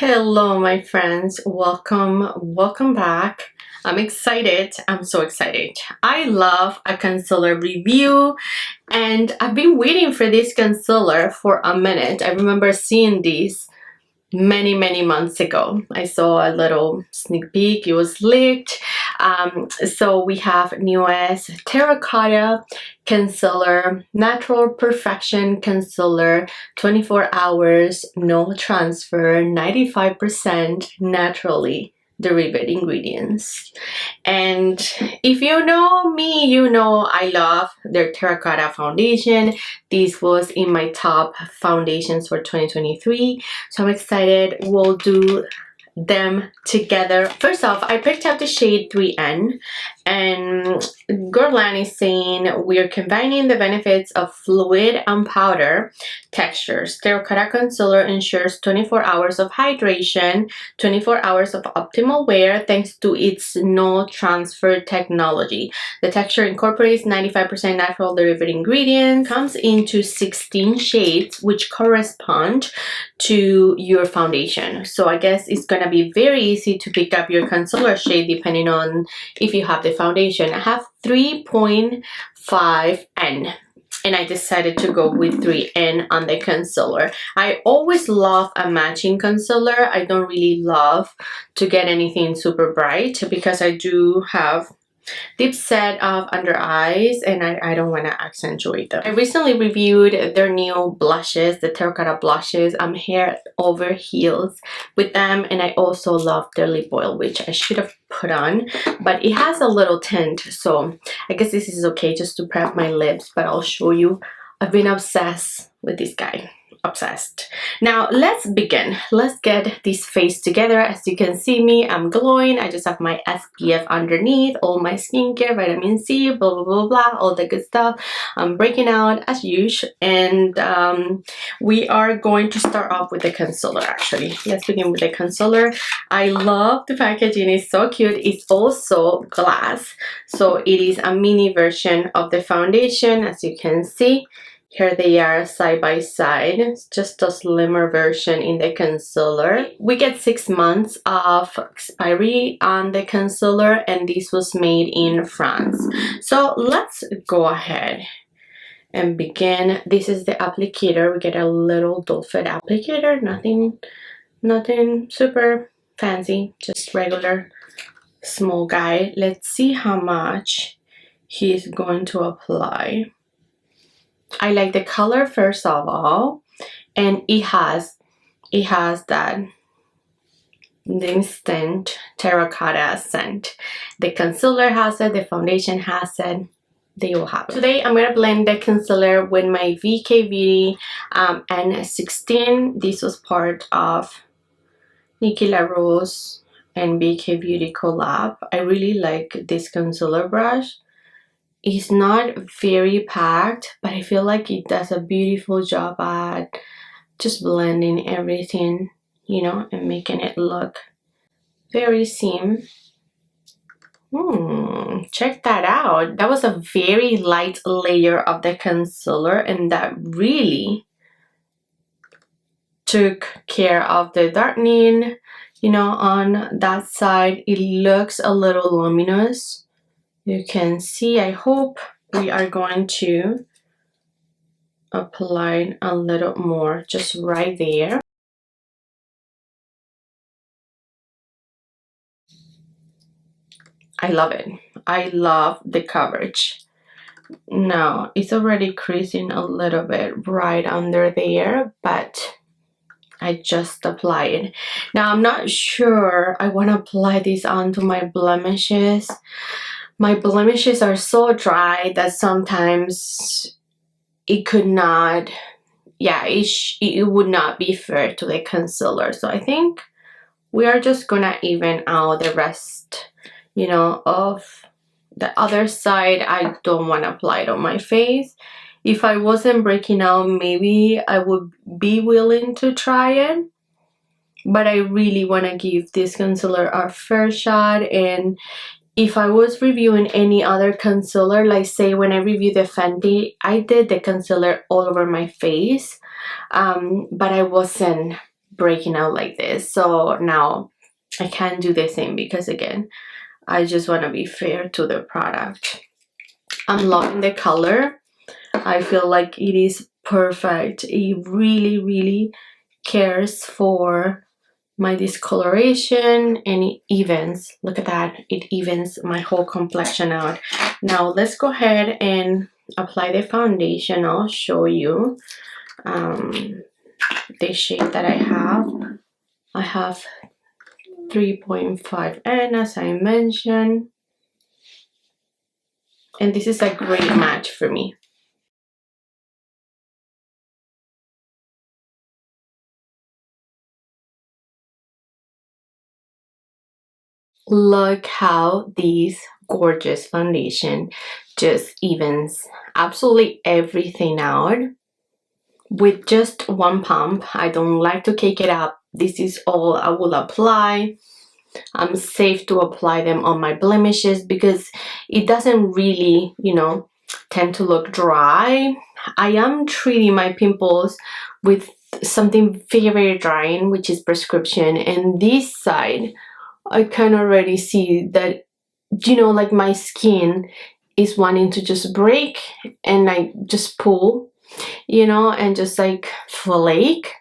Hello my friends, welcome back. I'm excited. I'm so excited. I love a concealer review and I've been waiting for this concealer for a minute. I remember seeing this many months ago. I saw a little sneak peek. It was leaked. So we have newest Terracota Concealer, Natural Perfection Concealer, 24 hours, no transfer, 95% naturally derived ingredients. And if you know me, you know I love their terracotta foundation. This was in my top foundations for 2023, so I'm excited. We'll do them together. First off, I picked up the shade 3N, and Guerlain is saying we're combining the benefits of fluid and powder textures. Terracotta Concealer ensures 24 hours of hydration, 24 hours of optimal wear thanks to its no transfer technology. The texture incorporates 95% natural derived ingredients, comes into 16 shades which correspond to your foundation. So I guess it's gonna be very easy to pick up your concealer shade depending on if you have the foundation. I have 3.5N and I decided to go with 3N on the concealer. I always love a matching concealer. I don't really love to get anything super bright because I do have deep set of under eyes and I don't want to accentuate them. I recently reviewed their new blushes, the terracotta blushes. I'm head over heels with them, and I also love their lip oil, which I should have put on, but it has a little tint, so I guess this is okay just to prep my lips. But I'll show you. I've been obsessed with this guy. Obsessed. Now let's begin. Let's get this face together. As you can see me, I'm glowing. I just have my SPF underneath, all my skincare, vitamin C, blah blah blah blah, all the good stuff. I'm breaking out as usual, and we are going to start off with the concealer. Actually, let's begin with the concealer. I love the packaging. It's so cute. It's also glass, so it is a mini version of the foundation. As you can see, here they are side by side. It's just a slimmer version in the concealer. We get 6 months of expiry on the concealer, and this was made in France. So let's go ahead and begin. This is the applicator. We get a little doe-foot applicator. Nothing super fancy, just regular small guy. Let's see how much he's going to apply. I like the color first of all, and it has that instant terracotta scent. The concealer has it, the foundation has it, they all have it. Today I'm gonna blend the concealer with my VK Beauty N16. This was part of Nikki LaRose and VK Beauty collab. I really like this concealer brush. It's not very packed, but I feel like it does a beautiful job at just blending everything, you know, and making it look very seam. Check that out. That was a very light layer of the concealer, and that really took care of the darkening, you know, on that side. It looks a little luminous. You can see. I hope we are going to apply a little more just right there. I love it. I love the coverage. Now it's already creasing a little bit right under there, but I just applied. Now I'm not sure I want to apply this onto my blemishes. My blemishes are so dry that sometimes it could not, yeah, it would not be fair to the concealer. So I think we are just gonna even out the rest, you know, of the other side. I don't want to apply it on my face. If I wasn't breaking out, maybe I would be willing to try it, but I really want to give this concealer a fair shot. And if I was reviewing any other concealer, like say when I reviewed the Fenty, I did the concealer all over my face, but I wasn't breaking out like this. So now I can't do the same because again, I just want to be fair to the product. I'm loving the color. I feel like it is perfect. It really cares for my discoloration, and it evens, look at that, it evens my whole complexion out. Now let's go ahead and apply the foundation. I'll show you the shade that I have. I have 3.5N as I mentioned, and this is a great match for me. Look how this gorgeous foundation just evens absolutely everything out with just one pump. I don't like to cake it up. This is all I will apply. I'm safe to apply them on my blemishes because it doesn't really, you know, tend to look dry. I am treating my pimples with something very drying, which is prescription, and this side I can already see that, you know, like my skin is wanting to just break, and I just pull, you know, and just like flake.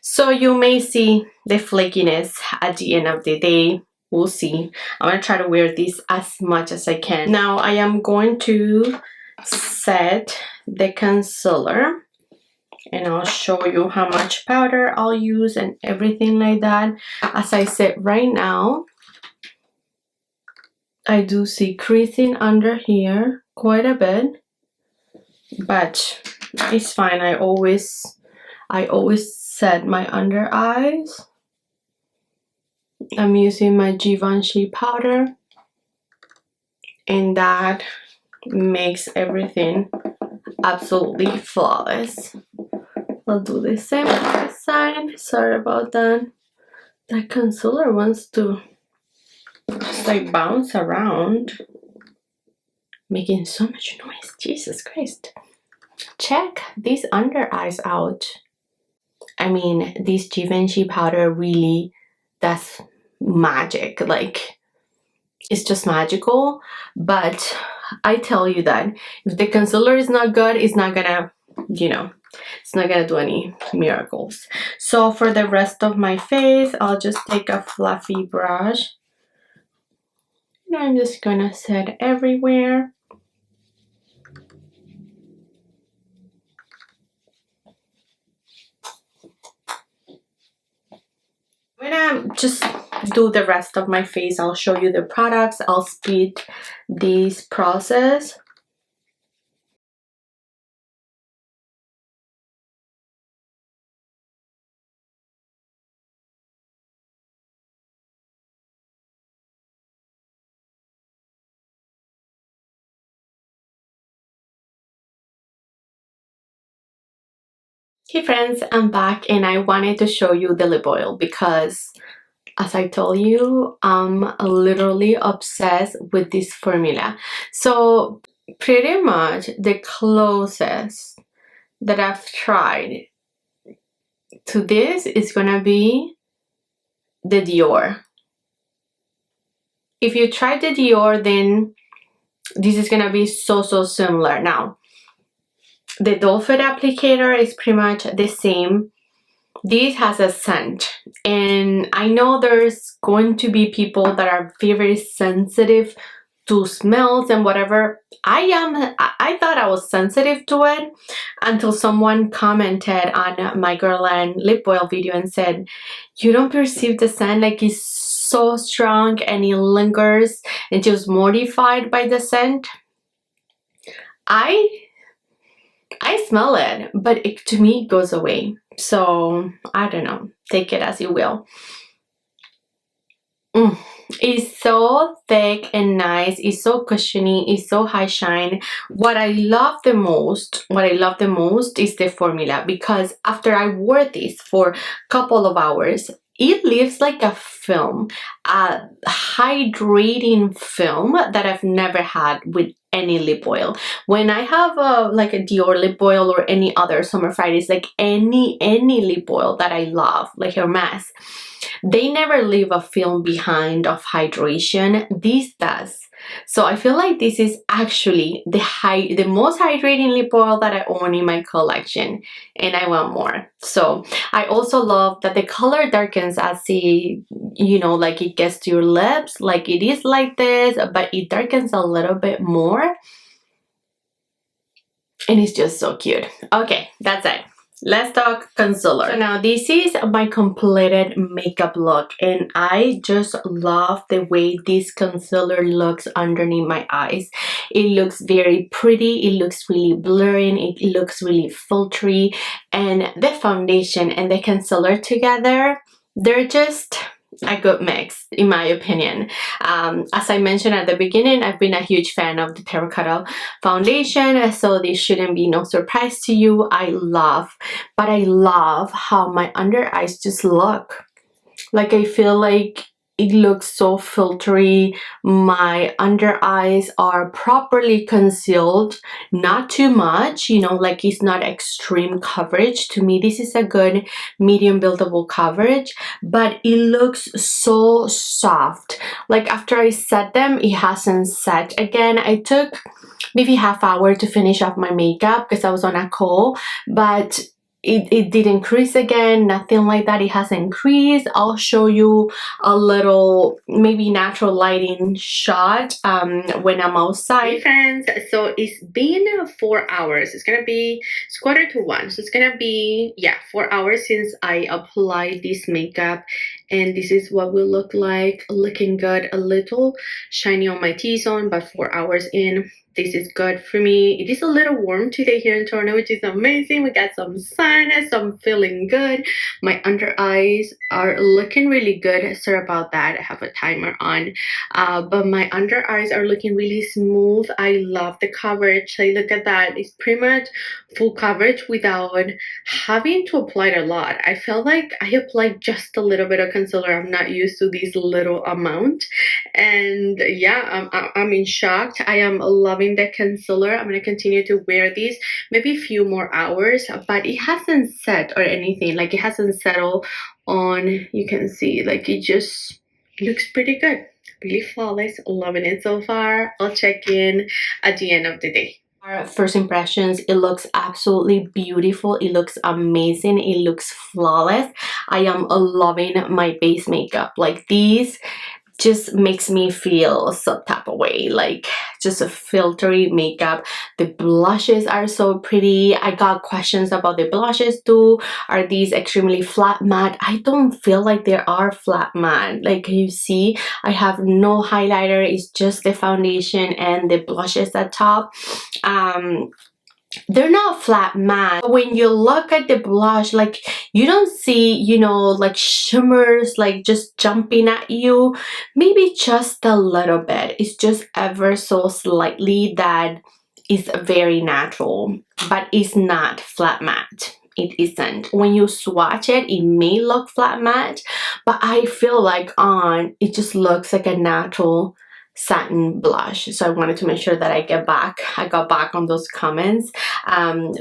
So you may see the flakiness at the end of the day. We'll see. I'm gonna try to wear this as much as I can. Now I am going to set the concealer, and I'll show you how much powder I'll use and everything like that. As I said, right now I do see creasing under here quite a bit, but it's fine. I always set my under eyes. I'm using my Givenchy powder, and that makes everything absolutely flawless. I'll do the same on this side. Sorry about that. That concealer wants to just like bounce around, making so much noise. Jesus Christ. Check these under eyes out. I mean, this Givenchy powder really does magic. Like, it's just magical. But I tell you that if the concealer is not good, it's not gonna, you know, it's not gonna do any miracles. So for the rest of my face, I'll just take a fluffy brush, and I'm just gonna set everywhere. I'm gonna just do the rest of my face. I'll show you the products. I'll speed this process. Hey friends, I'm back, and I wanted to show you the lip oil because, as I told you, I'm literally obsessed with this formula. So pretty much the closest that I've tried to this is gonna be the Dior. If you tried the Dior, then this is gonna be so similar. Now, the doe foot applicator is pretty much the same. This has a scent, and I know there's going to be people that are very sensitive to smells and whatever. I thought I was sensitive to it until someone commented on my Guerlain lip oil video and said, you don't perceive the scent, like it's so strong and it lingers, and just mortified by the scent. I smell it, but it, to me, it goes away. So I don't know, take it as you will. It's so thick and nice. It's so cushiony. It's so high shine. What I love the most is the formula, because after I wore this for a couple of hours, it leaves like a film, a hydrating film that I've never had with any lip oil. When I have like a Dior lip oil or any other Summer Fridays, like any lip oil that I love, like Hermes, they never leave a film behind of hydration. This does. So I feel like this is actually the most hydrating lip oil that I own in my collection, and I want more. So I also love that the color darkens as it, you know, like it gets to your lips, like it is like this, but it darkens a little bit more, and it's just so cute. Okay, that's it. Let's talk concealer. So now this is my completed makeup look, and I just love the way this concealer looks underneath my eyes. It looks very pretty, it looks really blurring, it looks really filtery, and the foundation and the concealer together, they're just a good mix in my opinion. As I mentioned at the beginning, I've been a huge fan of the Terracota foundation, so this shouldn't be no surprise to you. I love how my under eyes just look. Like I feel like it looks so filtery. My under eyes are properly concealed, not too much, you know, like it's not extreme coverage. To me, this is a good medium buildable coverage, but it looks so soft. Like after I set them, it hasn't set again. I took maybe half hour to finish off my makeup because I was on a call, but it did increase again, nothing like that. It has increased. I'll show you a little maybe natural lighting shot when I'm outside. Hey friends, so it's been 4 hours. It's gonna be, it's 1:45, so it's gonna be, yeah, 4 hours since I applied this makeup, and this is what will look like. Looking good, a little shiny on my T-zone, but 4 hours in, this is good for me. It is a little warm today here in Toronto, which is amazing. We got some sun, so I'm feeling good. My under eyes are looking really good. Sorry about that, I have a timer on. But my under eyes are looking really smooth. I love the coverage. Like, look at that. It's pretty much full coverage without having to apply it a lot. I felt like I applied just a little bit of concealer. I'm not used to this little amount. And yeah, I'm in shock. I am loving the concealer. I'm going to continue to wear this maybe a few more hours, but it hasn't set or anything. Like it hasn't settled on, you can see, like it just looks pretty good. Really flawless. Loving it so far. I'll check in at the end of the day. Our first impressions, it looks absolutely beautiful. It looks amazing. It looks flawless. I am loving my base makeup. Like these just makes me feel some type of way, like just a filtery makeup. The blushes are so pretty. I got questions about the blushes too. Are these extremely flat matte? I don't feel like they are flat matte. Like you see, I have no highlighter. It's just the foundation and the blushes at top. They're not flat matte. When you look at the blush, like you don't see, you know, like shimmers like just jumping at you. Maybe just a little bit. It's just ever so slightly that is very natural, but it's not flat matte. It isn't. When you swatch it, it may look flat matte, but I feel like on it just looks like a natural satin blush. So I wanted to make sure that I got back on those comments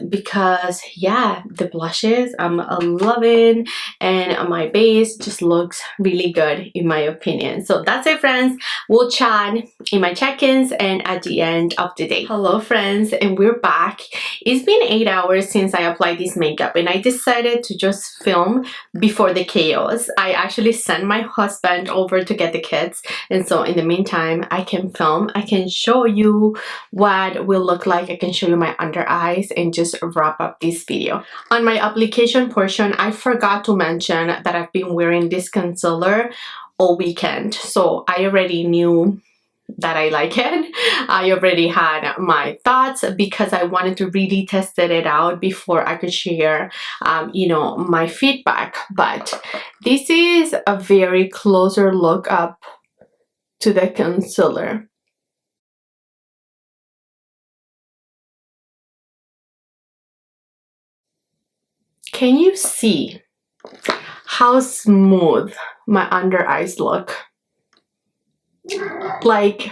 because yeah, the blushes I'm loving, and my base just looks really good in my opinion. So that's it friends, we'll chat in my check-ins and at the end of the day. Hello friends, and we're back. It's been 8 hours since I applied this makeup, and I decided to just film before the chaos. I actually sent my husband over to get the kids, and so in the meantime I can film, I can show you what will look like, I can show you my under eyes, and just wrap up this video. On my application portion, I forgot to mention that I've been wearing this concealer all weekend, so I already knew that I like it. I already had my thoughts because I wanted to really test it out before I could share you know, my feedback. But this is a very closer look up to the concealer. Can you see how smooth my under eyes look? Like,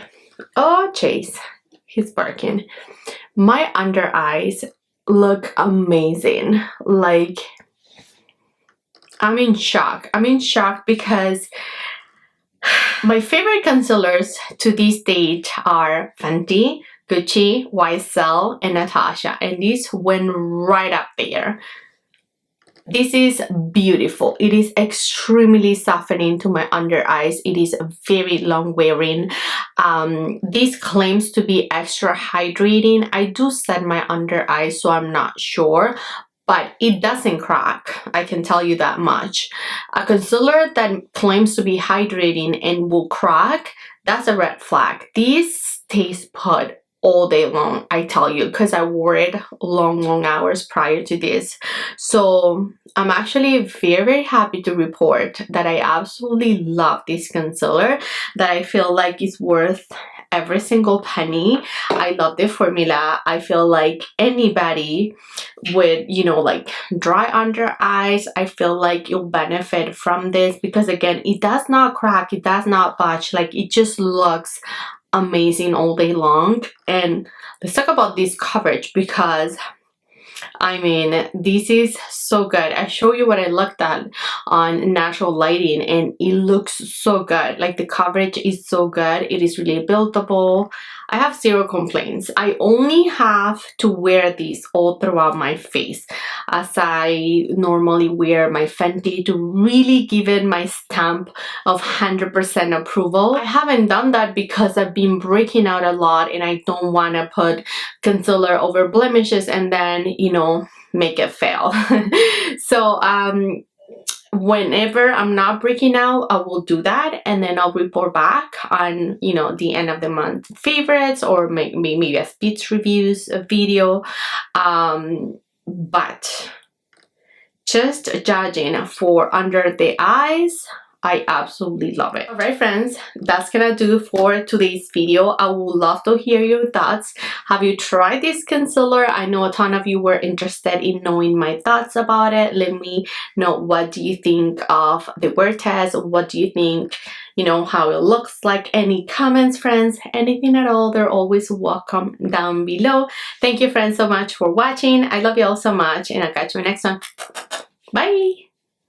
oh Chase, he's barking. My under eyes look amazing. Like, I'm in shock. I'm in shock because my favorite concealers to this date are Fenty, Gucci, YSL, and Natasha, and these went right up there. This is beautiful. It is extremely softening to my under eyes. It is very long wearing. This claims to be extra hydrating. I do set my under eyes, so I'm not sure, but it doesn't crack. I can tell you that much. A concealer that claims to be hydrating and will crack, that's a red flag. This stays put all day long, I tell you, because I wore it long hours prior to this. So I'm actually very happy to report that I absolutely love this concealer, that I feel like it's worth every single penny. I love the formula. I feel like anybody with, you know, like dry under eyes, I feel like you'll benefit from this, because again, it does not crack, it does not budge, like it just looks amazing all day long. And let's talk about this coverage, because I mean, this is so good. I show you what I looked at on natural lighting, and it looks so good. Like the coverage is so good. It is really buildable. I have zero complaints. I only have to wear these all throughout my face, as I normally wear my Fenty to really give it my stamp of 100% approval. I haven't done that because I've been breaking out a lot, and I don't want to put concealer over blemishes and then, you know, make it fail. So whenever I'm not breaking out, I will do that, and then I'll report back on, you know, the end of the month favorites, or maybe a speech reviews a video. But just judging for under the eyes, I absolutely love it. Alright friends, that's gonna do for today's video. I would love to hear your thoughts. Have you tried this concealer? I know a ton of you were interested in knowing my thoughts about it. Let me know, what do you think of the wear test? What do you think, you know, how it looks like? Any comments, friends? Anything at all, they're always welcome down below. Thank you friends so much for watching. I love you all so much, and I'll catch you in the next one. Bye!